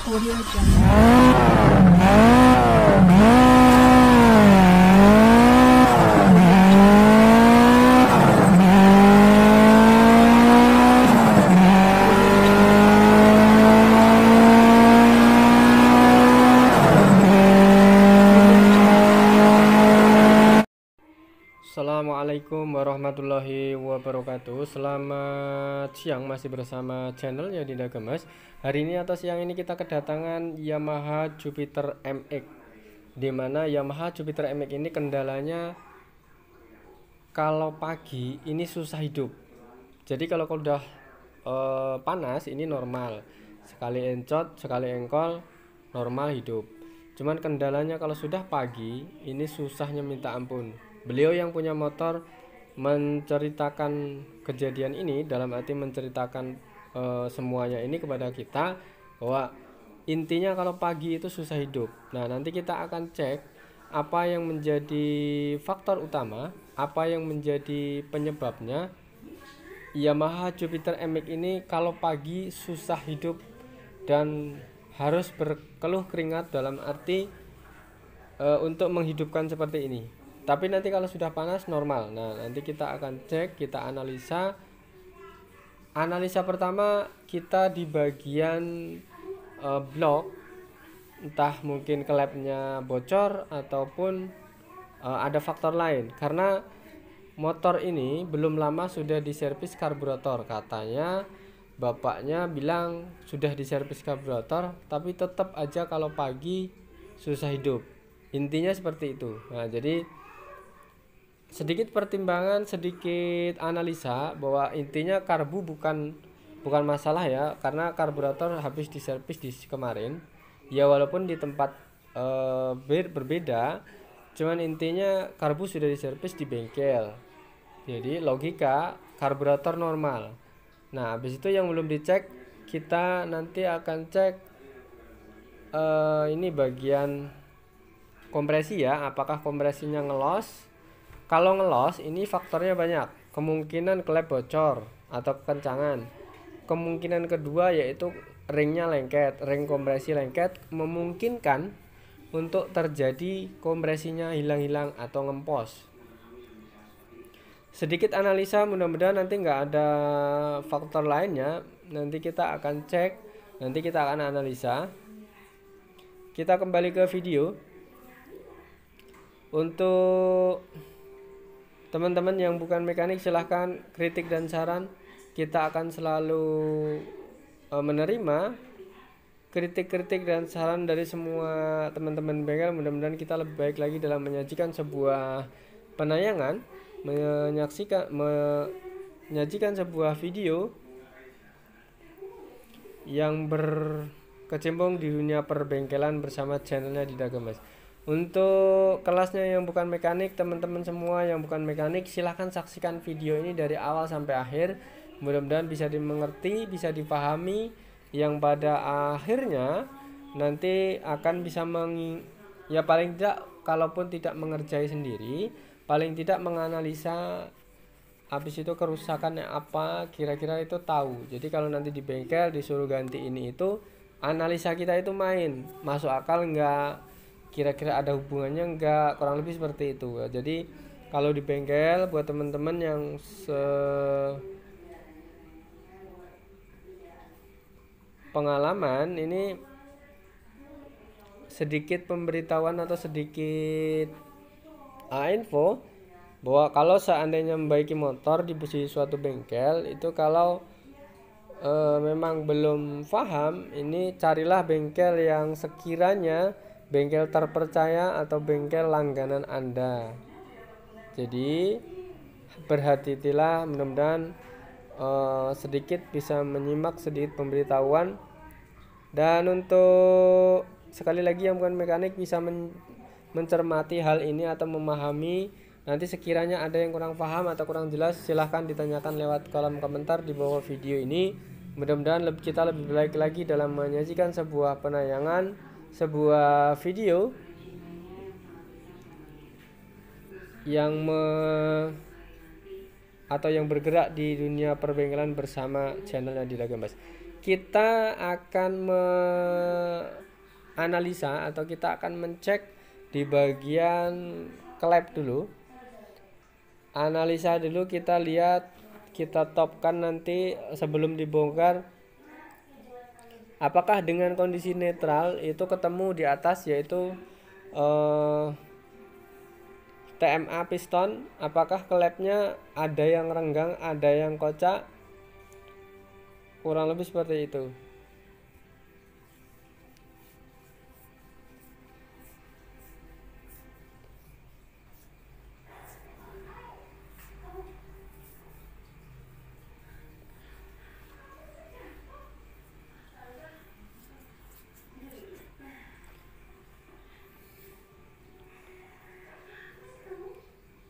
Audio Jungle. Assalamualaikum warahmatullahi wabarakatuh. Selamat siang, masih bersama channelnya Dinda Gemes. Hari ini atau siang ini kita kedatangan Yamaha Jupiter MX, dimana Yamaha Jupiter MX ini kendalanya kalau pagi ini susah hidup. Jadi kalau udah panas ini normal, sekali encot sekali engkol normal hidup. Cuman kendalanya kalau sudah pagi ini susahnya minta ampun. Beliau yang punya motor menceritakan kejadian ini, dalam arti menceritakan semuanya ini kepada kita, bahwa intinya kalau pagi itu susah hidup. Nah, nanti kita akan cek apa yang menjadi faktor utama, apa yang menjadi penyebabnya Yamaha Jupiter MX ini kalau pagi susah hidup dan harus berkeluh keringat, dalam arti untuk menghidupkan seperti ini. Tapi nanti kalau sudah panas normal. Nah, nanti kita akan cek, kita analisa. Analisa pertama kita di bagian blok, entah mungkin klepnya bocor ataupun ada faktor lain. Karena motor ini belum lama sudah diservis karburator. Katanya bapaknya bilang sudah diservis karburator, tapi tetap aja kalau pagi susah hidup. Intinya seperti itu. Nah, jadi sedikit pertimbangan, sedikit analisa bahwa intinya karbu bukan masalah ya, karena karburator habis diservis di kemarin. Ya walaupun di tempat berbeda, cuman intinya karbu sudah diservis di bengkel. Jadi logika karburator normal. Nah, habis itu yang belum dicek, kita nanti akan cek ini bagian kompresi ya, apakah kompresinya ngelos. Kalau ngelos ini faktornya banyak, kemungkinan klep bocor atau kekencangan. Kemungkinan kedua yaitu ringnya lengket, ring kompresi lengket, memungkinkan untuk terjadi kompresinya hilang-hilang atau ngempos. Sedikit analisa, mudah-mudahan nanti nggak ada faktor lainnya. Nanti kita akan cek, nanti kita akan analisa. Kita kembali ke video. Untuk teman-teman yang bukan mekanik, silahkan kritik dan saran. Kita akan selalu menerima kritik-kritik dan saran dari semua teman-teman bengkel. Mudah-mudahan kita lebih baik lagi dalam menyajikan sebuah penayangan, menyajikan sebuah video yang berkecimpung di dunia perbengkelan bersama channelnya Dinda Gemes. Untuk kelasnya yang bukan mekanik, teman-teman semua yang bukan mekanik, silahkan saksikan video ini dari awal sampai akhir. Mudah-mudahan bisa dimengerti, bisa dipahami, yang pada akhirnya nanti akan bisa ya paling tidak, kalaupun tidak mengerjai sendiri, paling tidak menganalisa habis itu kerusakannya apa, kira-kira itu tahu. Jadi kalau nanti di bengkel disuruh ganti ini itu, analisa kita itu main, masuk akal enggak, kira-kira ada hubungannya enggak, kurang lebih seperti itu. Jadi kalau di bengkel, buat teman-teman yang pengalaman, ini sedikit pemberitahuan atau sedikit info bahwa kalau seandainya membaiki motor di suatu bengkel itu, kalau memang belum paham, ini carilah bengkel yang sekiranya bengkel terpercaya atau bengkel langganan Anda. Jadi berhati-hatilah, mudah-mudahan sedikit bisa menyimak sedikit pemberitahuan. Dan untuk sekali lagi yang bukan mekanik bisa mencermati hal ini atau memahami. Nanti sekiranya ada yang kurang paham atau kurang jelas, silahkan ditanyakan lewat kolom komentar di bawah video ini. Mudah-mudahan kita lebih baik lagi dalam menyajikan sebuah penayangan, sebuah video yang atau yang bergerak di dunia perbengkelan bersama channelnya Dinda Gemes. kita akan menganalisa atau kita akan mencek di bagian klep dulu. Analisa dulu, kita lihat, kita topkan nanti sebelum dibongkar apakah dengan kondisi netral itu ketemu di atas, yaitu TMA piston, apakah klepnya ada yang renggang, ada yang kocak, kurang lebih seperti itu.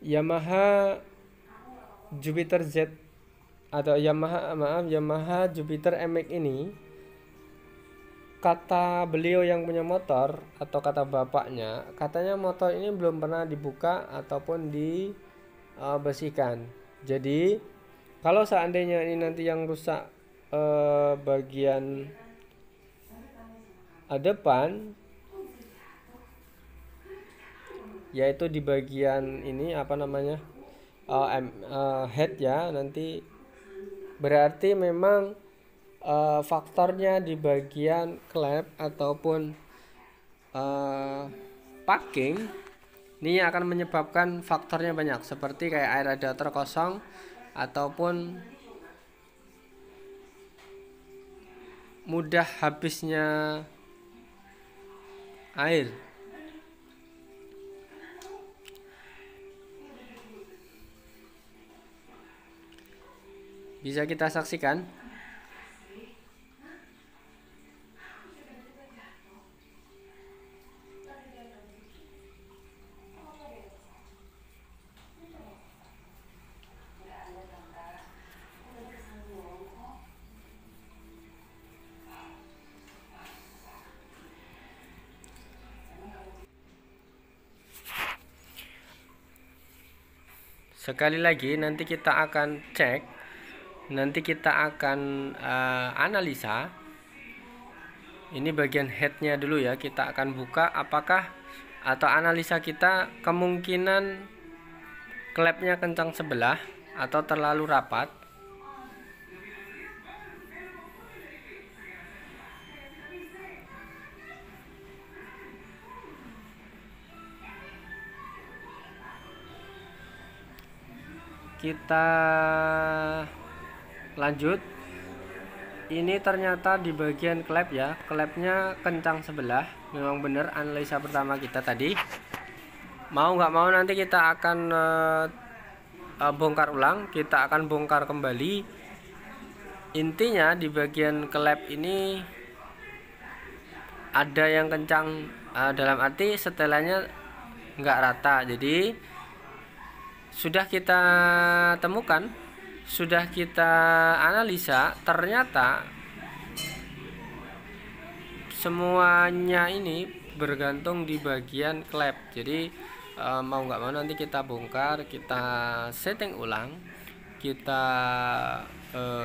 Yamaha Jupiter Z atau Yamaha Jupiter MX ini, kata beliau yang punya motor atau kata bapaknya, katanya motor ini belum pernah dibuka ataupun dibersihkan. Jadi kalau seandainya ini nanti yang rusak bagian depan, yaitu di bagian ini head ya, nanti berarti memang faktornya di bagian klep ataupun packing ini akan menyebabkan faktornya banyak, seperti kayak air radiator kosong ataupun mudah habisnya air. Bisa kita saksikan. Sekali lagi nanti kita akan cek, nanti kita akan analisa. Ini bagian headnya dulu ya, kita akan buka apakah atau analisa kita kemungkinan klepnya kencang sebelah atau terlalu rapat. Kita lanjut. Ini ternyata di bagian klep ya, klepnya kencang sebelah. Memang benar analisa pertama kita tadi. Mau nggak mau nanti kita akan bongkar ulang, kita akan bongkar kembali. Intinya di bagian klep ini ada yang kencang, dalam arti setelannya nggak rata. Jadi sudah kita temukan, sudah kita analisa, ternyata semuanya ini bergantung di bagian klep. Jadi mau nggak mau nanti kita bongkar, kita setting ulang, kita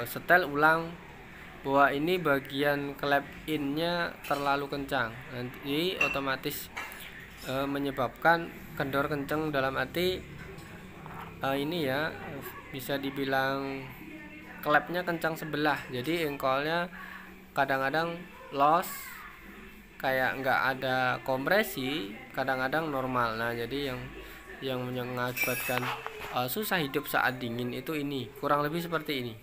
setel ulang bahwa ini bagian klep innya terlalu kencang, nanti otomatis menyebabkan kendor kencang, dalam arti ini ya bisa dibilang klepnya kencang sebelah, jadi engkolnya kadang-kadang loss, kayak nggak ada kompresi, kadang-kadang normal. Nah jadi yang mengakibatkan susah hidup saat dingin itu ini, kurang lebih seperti ini.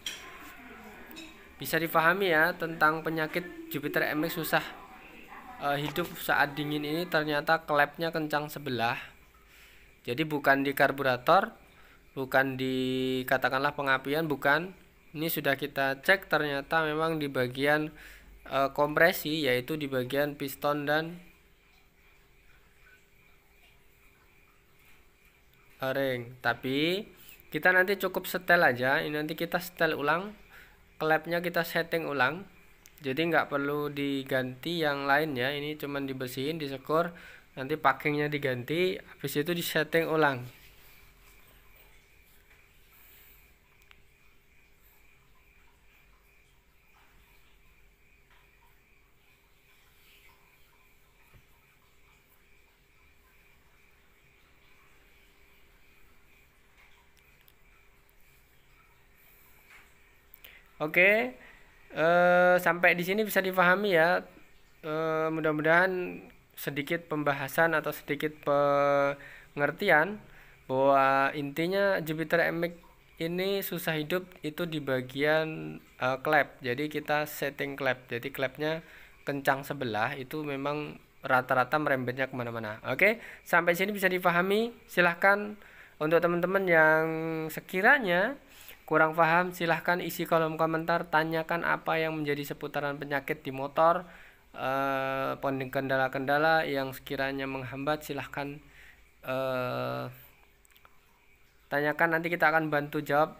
Bisa dipahami ya tentang penyakit Jupiter MX susah hidup saat dingin ini, ternyata klepnya kencang sebelah. Jadi bukan di karburator, bukan di katakanlah pengapian, bukan. Ini sudah kita cek, ternyata memang di bagian kompresi, yaitu di bagian piston dan ring. Tapi kita nanti cukup setel aja. Ini nanti kita setel ulang, klepnya kita setting ulang, jadi nggak perlu diganti yang lain ya. Ini cuman dibersihin, disekor, nanti packingnya diganti, habis itu disetting ulang. Oke, sampai di sini bisa dipahami ya. Mudah-mudahan sedikit pembahasan atau sedikit pengertian bahwa intinya Jupiter MX ini susah hidup itu di bagian klep. Jadi kita setting klep. Jadi klepnya kencang sebelah itu memang rata-rata merembetnya kemana-mana. Oke, sampai sini bisa dipahami. Silahkan untuk teman-teman yang sekiranya kurang paham, silahkan isi kolom komentar, tanyakan apa yang menjadi seputaran penyakit di motor, kendala-kendala yang sekiranya menghambat, silahkan tanyakan, nanti kita akan bantu jawab.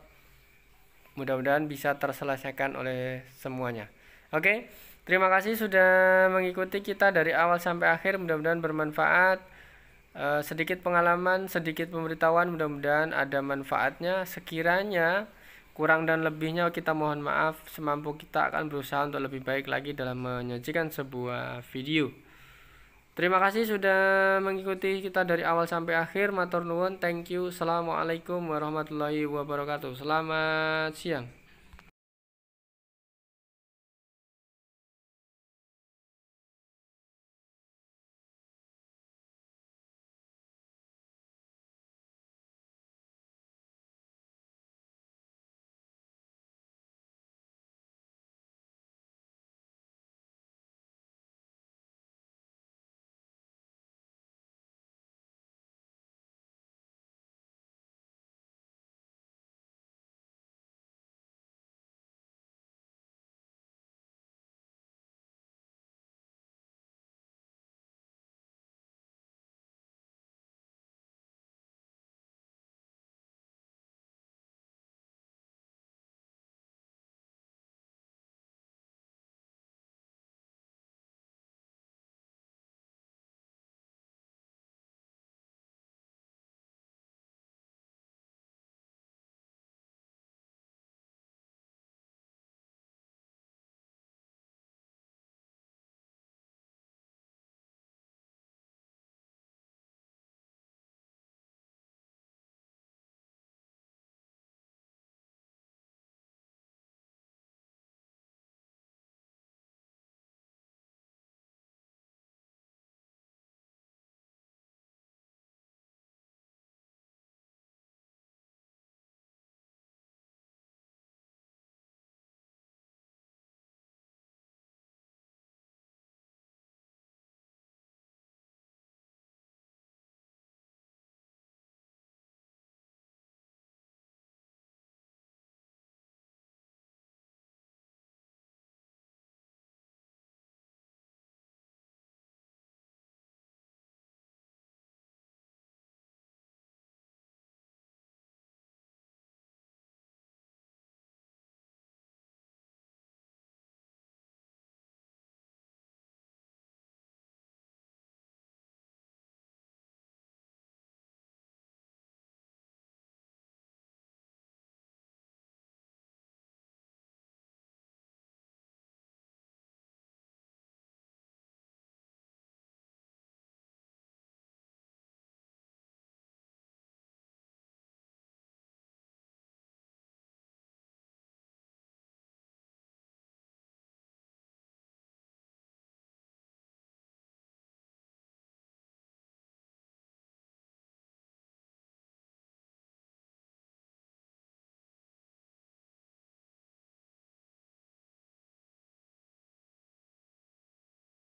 Mudah-mudahan bisa terselesaikan oleh semuanya. Oke, terima kasih sudah mengikuti kita dari awal sampai akhir, mudah-mudahan bermanfaat. Sedikit pengalaman, sedikit pemberitahuan, mudah-mudahan ada manfaatnya. Sekiranya kurang dan lebihnya kita mohon maaf, semampu kita akan berusaha untuk lebih baik lagi dalam menyajikan sebuah video. Terima kasih sudah mengikuti kita dari awal sampai akhir. Matur nuwun, thank you. Assalamualaikum warahmatullahi wabarakatuh. Selamat siang.